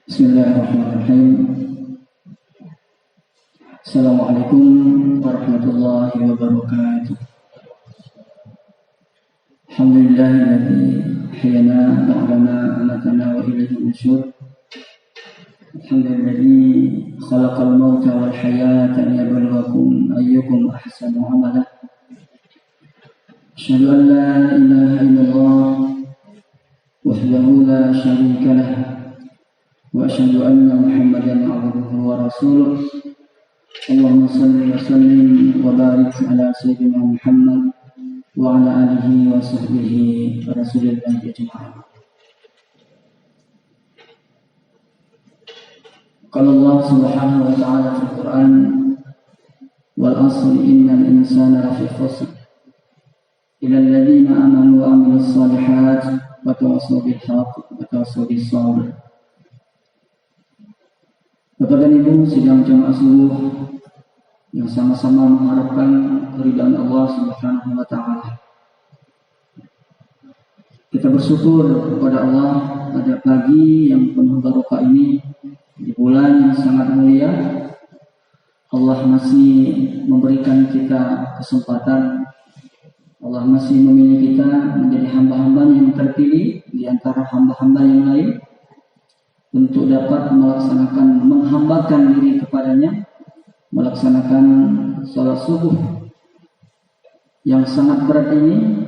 Bismillahirrahmanirrahim. Assalamualaikum warahmatullahi wabarakatuh. Alhamdulillahilladzi ahyana ba'dama amatana wa ilayhi nusyur. Alhamdulilladzi khalaqal mauta wal hayata liyabluwakum ayyukum ahsanu amala. Asyhadu an la ilaha illallah wahdahu la syarika lah. Wa asyhadu anna Muhammadan abduhu wa rasuluh. Allahumma salli wa sallim wa barik ala sayyidina Muhammad wa ala alihi wa sahbihi wa rasulillahi ajma'in. Qala Allah subhanahu wa ta'ala fil Qur'an wal 'asri innal insana lafi khusr illa alladhina amanu wa 'amilus shalihat wa tawassaw bil haqq wa tawassaw bis sabr. Bapak dan Ibu sidang jamaah subuh yang sama-sama mengharapkan keridhaan Allah Subhanahu wa ta'ala. Kita bersyukur kepada Allah pada pagi yang penuh barokah ini, di bulan yang sangat mulia. Allah masih memberikan kita kesempatan. Allah masih memilih kita menjadi hamba-hamba yang terpilih di antara hamba-hamba yang lain untuk dapat melaksanakan, menghambakan diri kepadanya, melaksanakan salat subuh yang sangat berat ini.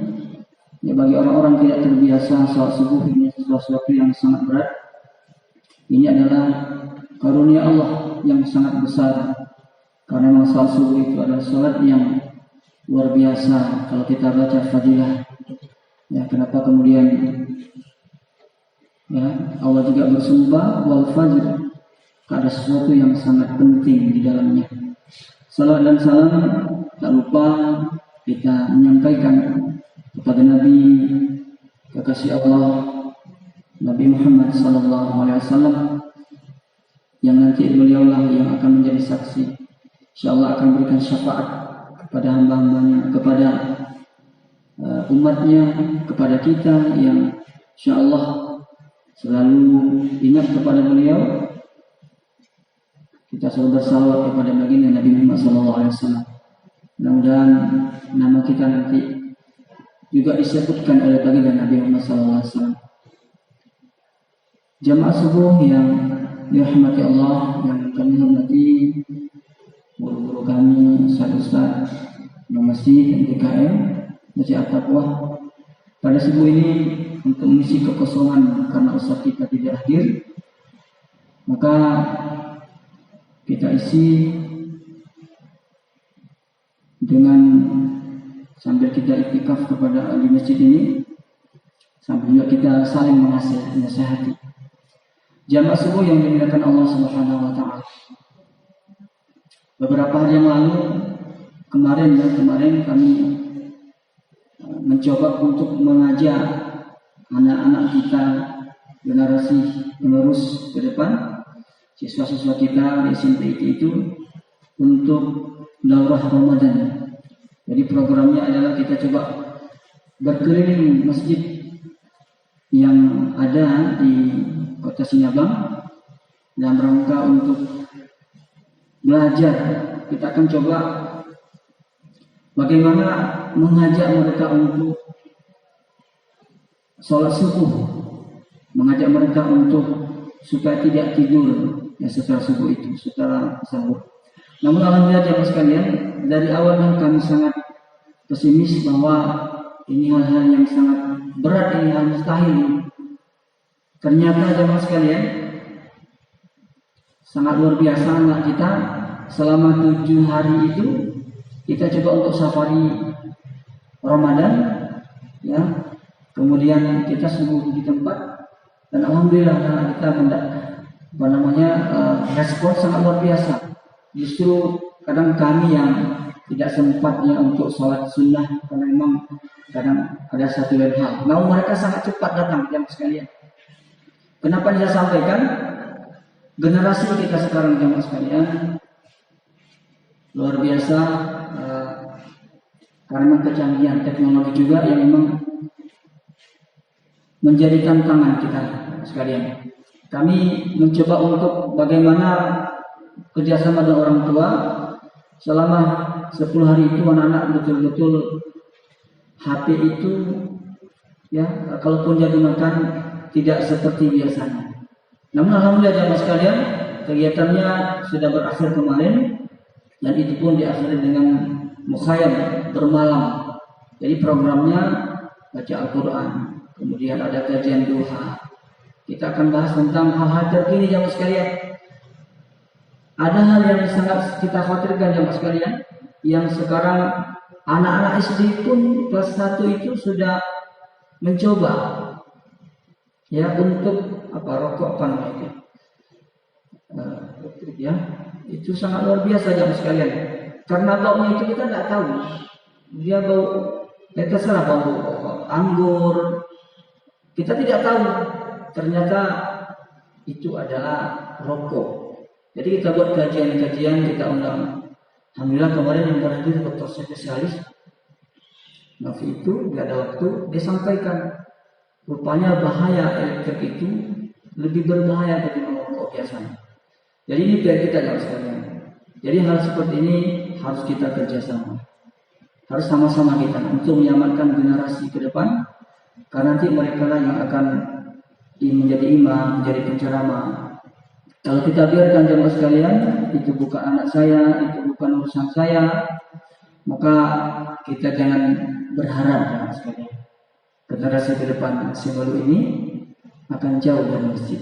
Ya, bagi orang-orang tidak terbiasa, salat subuh ini sesuatu yang sangat berat. Ini adalah karunia Allah yang sangat besar, karena memang salat subuh itu adalah salat yang luar biasa. Kalau kita baca fadilah, ya kenapa kemudian ya, Allah juga bersumpah wal fajr, ada sesuatu yang sangat penting di dalamnya. Salam dan salam tak lupa kita menyampaikan kepada Nabi kekasih Allah, Nabi Muhammad sallallahu alaihi wasallam, yang nanti beliaulah yang akan menjadi saksi. Insyaallah akan berikan syafaat kepada hamba-hambanya, kepada umatnya, kepada kita yang insyaallah selalu ingat kepada beliau. Kita selalu bersalawat kepada baginda Nabi Muhammad SAW. Mudah-mudahan nama kita nanti juga disebutkan oleh baginda Nabi Muhammad SAW. Jamaah subuh yang dirahmati Allah, yang kami hormati, guru-guru kami, ustaz-ustaz masjid DKM Masjid At-Taqwa. Pada subuh ini untuk mengisi kekosongan karena ustaz kita tidak hadir, maka kita isi dengan sambil kita iktikaf kepada di masjid ini, sambil juga kita saling menasihati. Jamaah subuh yang dimuliakan Allah Subhanahu wa ta'ala. Beberapa hari yang lalu, kemarin kami mencoba untuk mengajak anak-anak kita, generasi penerus ke depan, siswa-siswa kita di SMP itu, untuk daurah Ramadan. Jadi programnya adalah kita coba berkeliling masjid yang ada di Kota Sinabang dalam rangka untuk belajar. Kita akan coba bagaimana mengajak mereka untuk sholat subuh, mengajak mereka untuk supaya tidak tidur ya setelah subuh itu, setelah sahur. Namun alhamdulillah jemaah sekalian, dari awalnya kami sangat pesimis bahwa ini hal-hal yang sangat berat, ini hal mustahil. Ternyata jemaah sekalian, sangat luar biasa anak kita. Selama 7 hari itu kita coba untuk safari Ramadan, ya. Kemudian kita subuh di tempat, dan alhamdulillah anak kita respon sangat luar biasa. Justru kadang kami yang tidak sempatnya untuk sholat sunnah karena memang kadang ada satu lain hal. Namun mereka sangat cepat datang jemaah sekalian. Kenapa saya sampaikan? Generasi kita sekarang jemaah sekalian luar biasa, karena kecanggihan teknologi juga yang memang menjadi tantangan kita sekalian. kami mencoba untuk bagaimana kerjasama dengan orang tua selama 10 hari itu anak-anak betul-betul HP itu ya kalaupun dia gunakan tidak seperti biasanya. Namun alhamdulillah jamaah sekalian, kegiatannya sudah berakhir kemarin dan itu pun diakhiri dengan mukhayam bermalam. Jadi programnya baca Al-Quran, kemudian ada kajian duha. Kita akan bahas tentang hal-hal terkini jamaah sekalian. Ada hal yang sangat kita khawatirkan jamaah sekalian, yang sekarang anak-anak SD pun kelas 1 itu sudah mencoba ya untuk rokok apa namanya ya, itu sangat luar biasa jamaah sekalian. Karena baunya itu kita tidak tahu, dia bau terserah bau anggur, kita tidak tahu ternyata itu adalah rokok. Jadi kita buat kajian-kajian, kita undang. Alhamdulillah kemarin yang terakhir dokter spesialis Nafi itu nggak ada waktu, dia sampaikan rupanya bahaya elektrik itu lebih berbahaya bagi merokok biasanya. Jadi ini biar kita jangan sekalian. Jadi hal seperti ini harus kita kerjasama, harus sama-sama kita untuk menyelamatkan generasi ke depan, karena nanti mereka lah yang akan menjadi imam, menjadi penceramah. Kalau kita biarkan jemaah sekalian, itu bukan anak saya, itu bukan urusan saya, maka kita jangan berharap jemaah sekalian generasi ke depan si baru ini akan jauh dari masjid.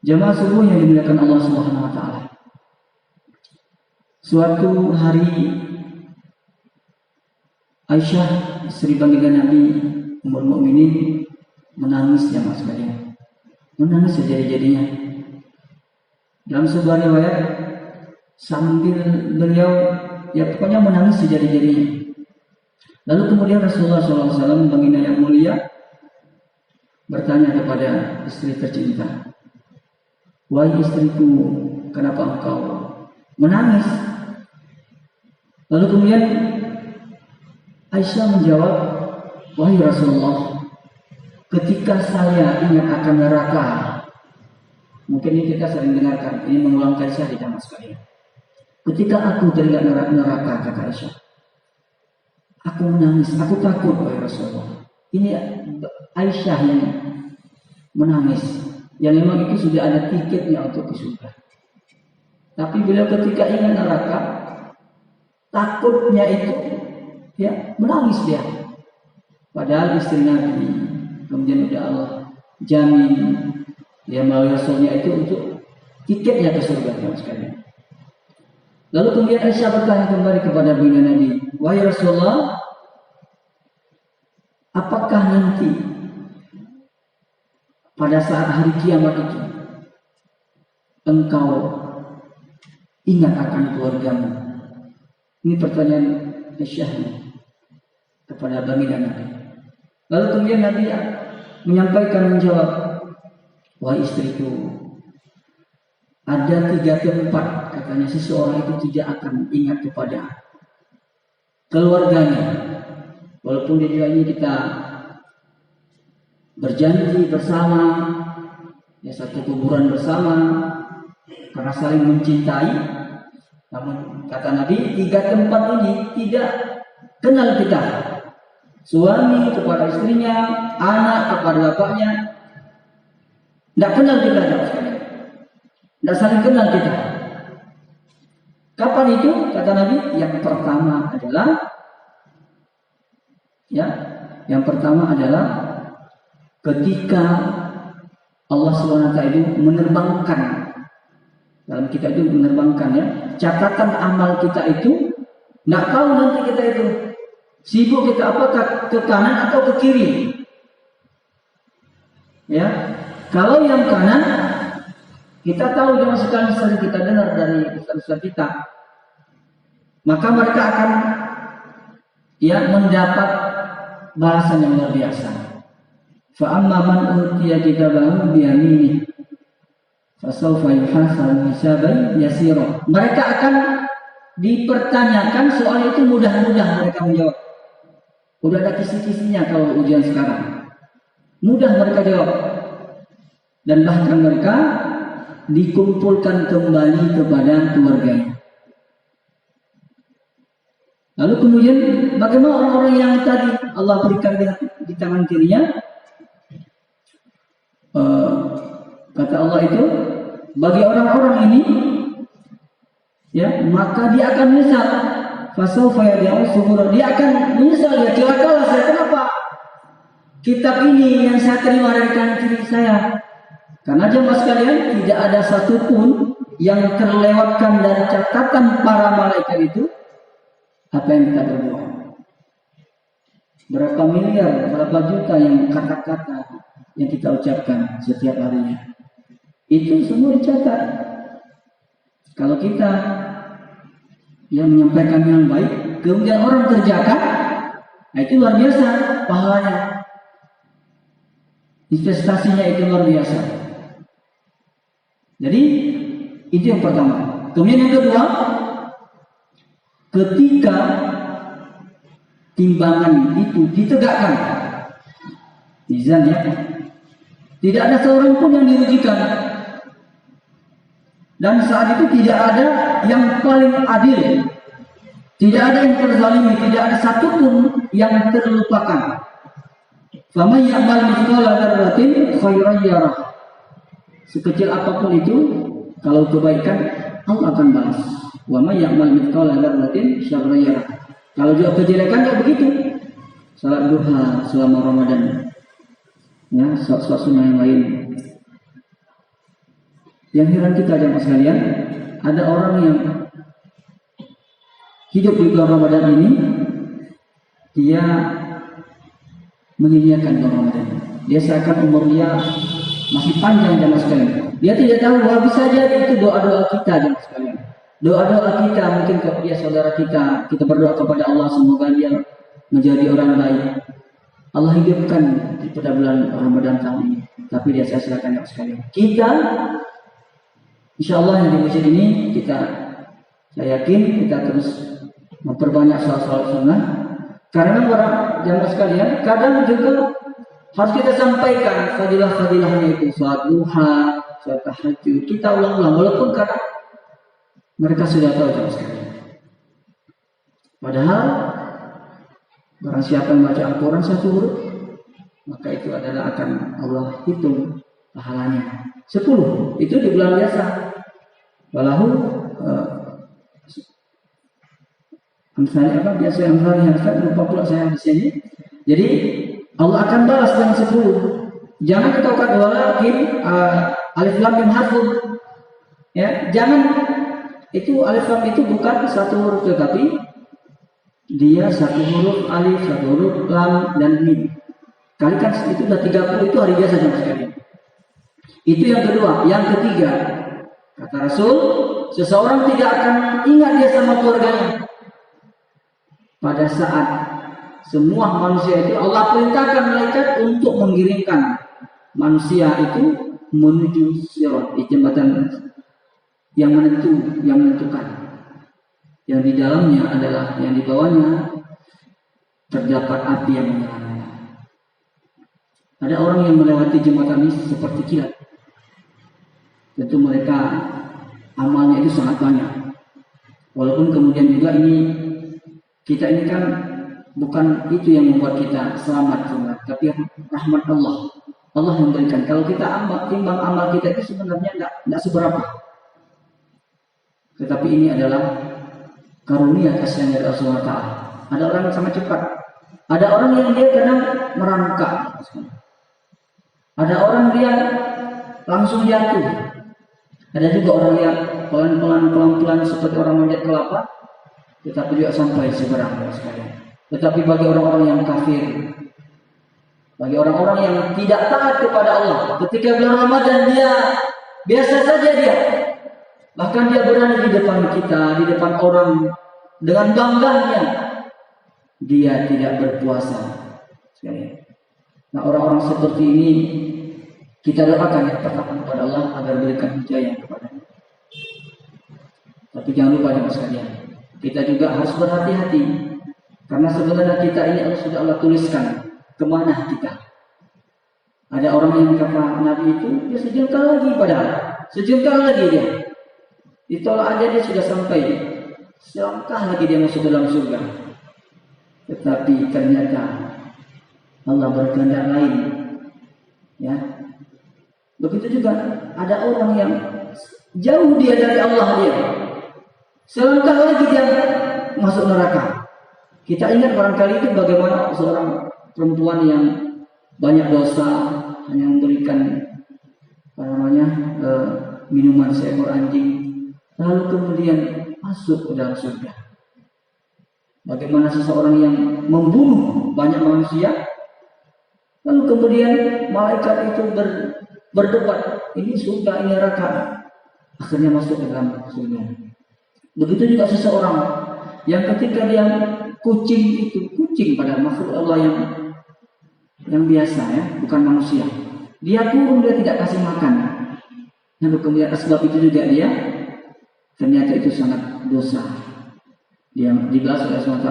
Jemaah subuh yang dimuliakan Allah Subhanahu wa taala. Suatu hari Aisyah, istri baginda Nabi Ummul Mukminin, menangis jemaah sekalian. Menangis sejadi-jadinya. Dalam sebuah riwayat sambil beliau pokoknya menangis sejadi-jadinya. Lalu kemudian Rasulullah SAW baginda yang mulia bertanya kepada istri tercinta, "Wahai istriku, kenapa engkau menangis?" Lalu kemudian Aisyah menjawab, "Wahai Rasulullah, ketika saya ingat akan neraka." Mungkin ini kita sering dengarkan, ini mengulang kisah di jamaah sekalian. Ketika aku teringat neraka, kata Aisyah, aku menangis, aku takut wahai Rasulullah. Ini Aisyah yang menangis, yang memang itu sudah ada tiketnya untuk ke surga. Tapi beliau ketika ingat neraka, takutnya itu menangis dia. Padahal istri Nabi, kemudian udah Allah jamin melalui Rasulnya itu untuk tiketnya ke surga sekalian. Lalu kemudian Aisyah bertanya kembali kepada baginda Nabi, "Wahai Rasulullah, apakah nanti pada saat hari kiamat itu engkau ingat akan keluargamu?" Ini pertanyaan Aisyah kepada baginda Nabi. Lalu kemudian Nabi menjawab, "Wahai istriku, ada 3 tempat," katanya, "seseorang itu tidak akan ingat kepada keluarganya. Walaupun di dunia ini kita berjanji bersama, satu kuburan bersama, karena saling mencintai. Namun kata Nabi, 3 tempat ini tidak kenal kita. Suami kepada istrinya, anak kepada bapaknya, tidak kenal kita, tidak saling kenal kita. Kapan itu? Kata Nabi, yang pertama adalah ketika Allah SWT itu menerbangkan, dalam kita itu menerbangkan catatan amal kita itu, tidak tahu nanti kita itu sibuk kita apakah ke kanan atau ke kiri. Kalau yang kanan, kita tahu jangan sekali sering kita dengar dari ustaz-ustaz kita, maka mereka akan mendapat balasan yang luar biasa. Fa amma man utiya kitabahu bi yaminihi fasawfa yuhasabu hisaban yasira. Mereka akan dipertanyakan soal itu, mudah-mudah mereka menjawab. Udah ada kisi-kisinya kalau ujian sekarang. Mudah mereka jawab. dan bahkan mereka dikumpulkan kembali kepada keluarganya. Lalu kemudian bagaimana orang-orang yang tadi Allah berikan di tangan kirinya? Kata Allah itu, bagi orang-orang ini, ya, maka dia akan menyesal. Fasaufa yad'u subura. Dia akan menyesal, ya, celakalah saya, kenapa kitab ini yang saya terima dari kanan kiri saya? Karena jemaah sekalian, tidak ada satupun yang terlewatkan dari catatan para malaikat itu apa yang kita berbuat. Berapa miliar, berapa juta yang kata-kata yang kita ucapkan setiap harinya, itu semua dicatat. Kalau kita yang menyampaikan yang baik, kemudian orang kerjakan, nah itu luar biasa pahalanya. Investasinya itu luar biasa. Jadi itu yang pertama. Kemudian yang kedua, ketika timbangan itu ditegakkan, mizan, ya, tidak ada seorang pun yang dirugikan, dan saat itu tidak ada yang paling adil, tidak ada yang terzalimi, tidak ada satupun yang terlupakan. Faman ya'mal mithqala dzarratin khairan yarah. Sekecil apapun itu, kalau kebaikan Allah akan balas. Wa may ya'mal mithqala dzarratin syarran yarah. Kalau juga kejelekan ya begitu. Salat duha selama Ramadan, ya, sholat sunnah yang lain. Yang heran kita jemaah sekalian, ada orang yang hidup di bulan Ramadan ini, dia menyanyiakan bulan Ramadan. Dia seakan umur dia masih panjang jemaah sekalian. Dia tidak tahu bahwa bisa jadi itu doa-doa kita jemaah sekalian. Doa-doa kita, mungkin kepada dia saudara kita berdoa kepada Allah semoga dia menjadi orang baik. Allah hidupkan pada bulan Ramadan tahun ini, tapi dia sia-siakan jemaah sekalian. Kita insyaallah yang di masjid ini saya yakin kita terus memperbanyak sholat sunnah, karena orang jamaah sekalian kadang juga harus kita sampaikan fadilah-fadilahnya itu, sholat duha, sholat tahajud, kita ulang-ulang walaupun kadang mereka sudah tahu jamaah sekalian. Padahal barang siapa yang baca Al-Quran satu huruf, maka itu adalah akan Allah hitung pahalanya 10. Itu di bulan biasa. Walahu misalnya apa biasa yang lupa pula saya di sini. Jadi Allah akan balas dengan 10. Jangan kita katakan walakin alif lam mim harfun. Ya, jangan itu alif lam itu bukan satu huruf, tetapi dia satu huruf alif, satu huruf lam dan mim. Kalikan itu sudah 30, itu hari biasa jemaah sekalian. Itu yang kedua. Yang ketiga, kata Rasul, seseorang tidak akan ingat dia sama keluarganya pada saat semua manusia itu Allah perintahkan malaikat untuk mengirimkan manusia itu menuju sirat, di jembatan yang menentukan, yang di dalamnya adalah, yang di bawahnya terdapat api yang menyala. Ada orang yang melewati jembatan ini seperti kilat. Tentu mereka amalnya itu sangat banyak. Walaupun kemudian juga kita ini kan bukan itu yang membuat kita selamat, tapi rahmat Allah. Allah yang memberikan. Kalau kita timbang amal kita itu sebenarnya tidak seberapa. Tetapi ini adalah karunia kasih dari Allah Ta'ala. Ada orang yang sangat cepat. Ada orang yang dia kadang merangkak. Ada orang dia langsung jatuh. Ada juga orang yang pelan-pelan seperti orang manjat kelapa, tetapi juga sampai seberang sekalian. Tetapi bagi orang-orang yang kafir, bagi orang-orang yang tidak taat kepada Allah, ketika bulan Ramadan dia biasa saja dia, bahkan dia berani di depan kita, di depan orang dengan bangganya, dia tidak berpuasa. Nah, orang-orang seperti ini kita doakan yang pertama kepada Allah agar berikan hidayah kepadanya. Tapi jangan lupa jemaah sekalian, kita juga harus berhati-hati, karena sebenarnya kita ini sudah Allah tuliskan kemana kita. Ada orang yang kata Nabi itu dia sejengkal lagi, padahal sejengkal lagi dia ditolak aja dia sudah sampai selangkah lagi dia masuk dalam surga. Tetapi ternyata Allah berkehendak lain, ya. Begitu juga ada orang yang jauh dia dari Allah, dia selangkah lagi dia masuk neraka. Kita ingat barangkali itu bagaimana seorang perempuan yang banyak dosa hanya memberikan minuman seekor anjing, lalu kemudian masuk ke dalam surga. Bagaimana seseorang yang membunuh banyak manusia, lalu kemudian malaikat itu berdebat, ini surga, ini neraka, akhirnya masuk ke dalam surga. Begitu juga seseorang yang ketika dia kucing pada makhluk Allah yang biasa, ya, bukan manusia. Dia turun, dia tidak kasih makan. Lalu kemudian sebab itu juga dia ternyata itu sangat dosa. Dia dibalas oleh Allah SWT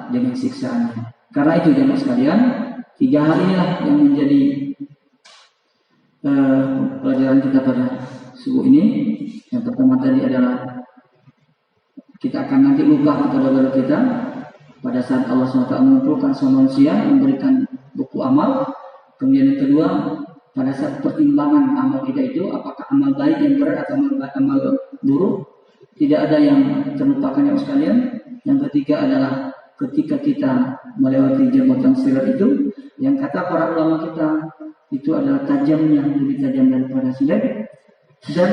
dengan siksaannya. Karena itu jemaah sekalian, 3 hal inilah yang menjadi pelajaran kita pada subuh ini. Yang pertama tadi adalah kita akan nanti lupa kepada baru kita pada saat Allah SWT mengumpulkan semua manusia, memberikan buku amal. Kemudian yang kedua, pada saat pertimbangan amal kita itu, apakah amal baik yang berat atau amal buruk, tidak ada yang terlupakan ya sekalian. Yang ketiga adalah ketika kita melewati jembatan sirat itu, yang kata para ulama kita itu adalah tajamnya, lebih tajam daripada silet dan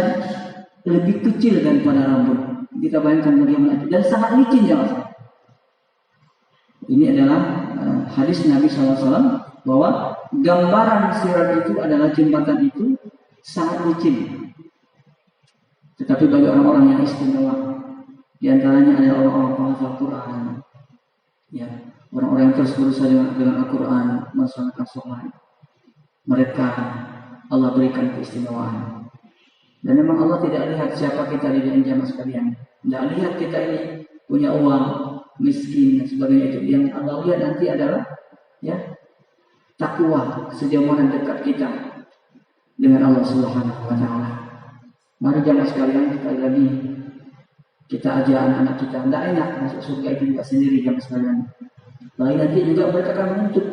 lebih kecil daripada rambut. Kita bayangkan bagaimana itu, dan sangat licin ya. Ini adalah hadis Nabi SAW bahwa gambaran sirat itu adalah jembatan itu sangat licin. Tetapi bagi orang-orang yang istimewa, di antaranya adalah orang-orang penghafal Quran, ya, orang-orang yang terus berusaha dengan Al-Quran, melaksanakan sholat. Mereka Allah berikan keistimewaan. Dan memang Allah tidak lihat siapa kita di dunia jamaah sekalian. Tidak lihat kita ini punya uang, miskin dan sebagainya itu. Yang Allah lihat nanti adalah, ya, takwa, sejauh mana dekat kita dengan Allah Subhanahu wa Ta'ala. Mari jamaah sekalian, sekali lagi kita ajak anak-anak kita. Tidak enak masuk surga itu juga sendiri jamaah sekalian. Lain nanti juga mereka akan menuntut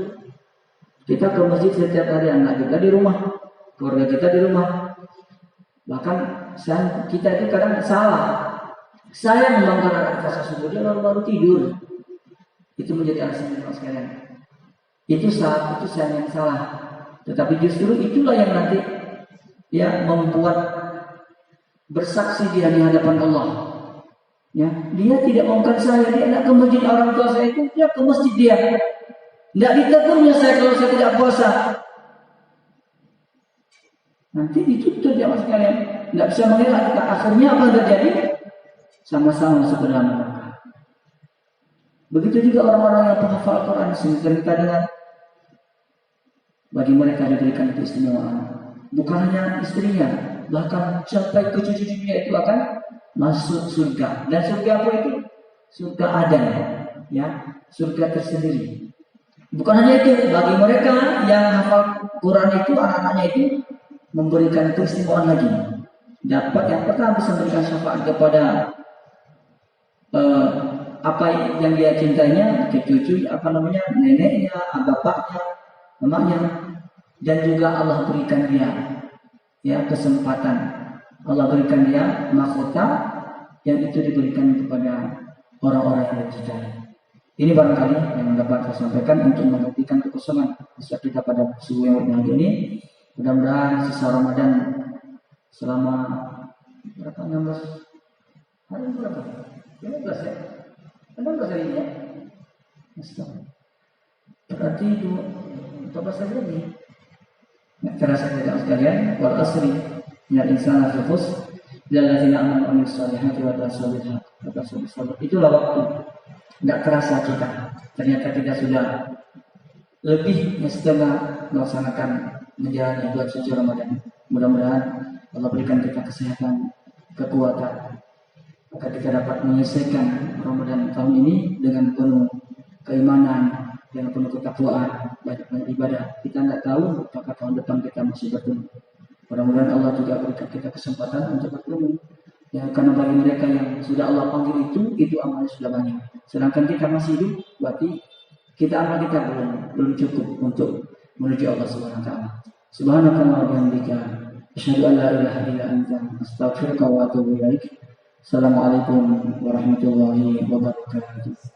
kita ke masjid setiap hari, anak kita di rumah, keluarga kita di rumah. Bahkan kita itu kadang salah. Saya membangun anak kita subuh, dia baru tidur. Itu menjadi alasan jamaah sekalian. Itu saya yang salah. Tetapi justru itulah yang nanti, ya, membuat bersaksi dia di hadapan Allah. Ya, dia tidak maukan saya, dia tidak ke masjid orang tua saya itu, dia ke masjid dia. Tidak ditegurnya saya kalau saya tidak puasa. Nanti ditutup jamaah sekalian, tidak bisa mengelak. Akhirnya apa yang terjadi? Sama-sama masuk ke dalam neraka. Begitu juga orang-orang yang penghafal Al-Quran, sehingga kita dengar bagi mereka diberikan keistimewaan. Bukan hanya istrinya, bahkan sampai ke cucu-cucunya itu akan masuk surga. Dan surga apa itu? Surga Adam, ya, surga tersendiri. Bukan hanya itu, bagi mereka yang hafal Quran itu, anak-anaknya itu memberikan keistimewaan lagi. Dapat yang pertama bisa memberikan syafaat kepada apa yang dia cintainya, ke cucu, neneknya, bapaknya, mamanya, dan juga Allah berikan dia, ya, kesempatan. Allah berikan dia mahkota yang itu diberikan kepada orang-orang yang dicintai. Ini barangkali yang dapat saya sampaikan untuk membuktikan kekosongan usaha kita pada subuh yang hari ini. Mudah-mudahan sisa Ramadan selama berapa, 16 hari berapa? 15 ya? 16 hari ini ya? Berarti 14 hari lagi. Nggak terasa tidak sekalian. Wal asri minal insana lafi khusr illal ladzina amanu wa amilus solihati wa tawassaw bil haqq wa tawassaw bis sabr. Itulah waktu. Nggak terasa kita. Ternyata kita sudah lebih setengah melaksanakan menjalani bulan suci Ramadan. Mudah-mudahan Allah berikan kita kesehatan, kekuatan, agar kita dapat menyelesaikan Ramadan tahun ini dengan penuh keimanan, dengan penuh ketakwaan, banyak-banyak ibadah. Kita tidak tahu apakah tahun depan kita masih bertemu. Mudah-mudahan Allah juga berikan kita kesempatan untuk bertemu. Ya, karena bagi mereka yang sudah Allah panggil itu amalnya sudah banyak. Sedangkan kita masih hidup, berarti amal kita belum cukup untuk menuju Allah Subhanahu wa taala. Subhanakallahumma wa bihamdika asyhadu an la ilaha illa anta astaghfiruka wa atubu ilaik. Assalamualaikum warahmatullahi wabarakatuh.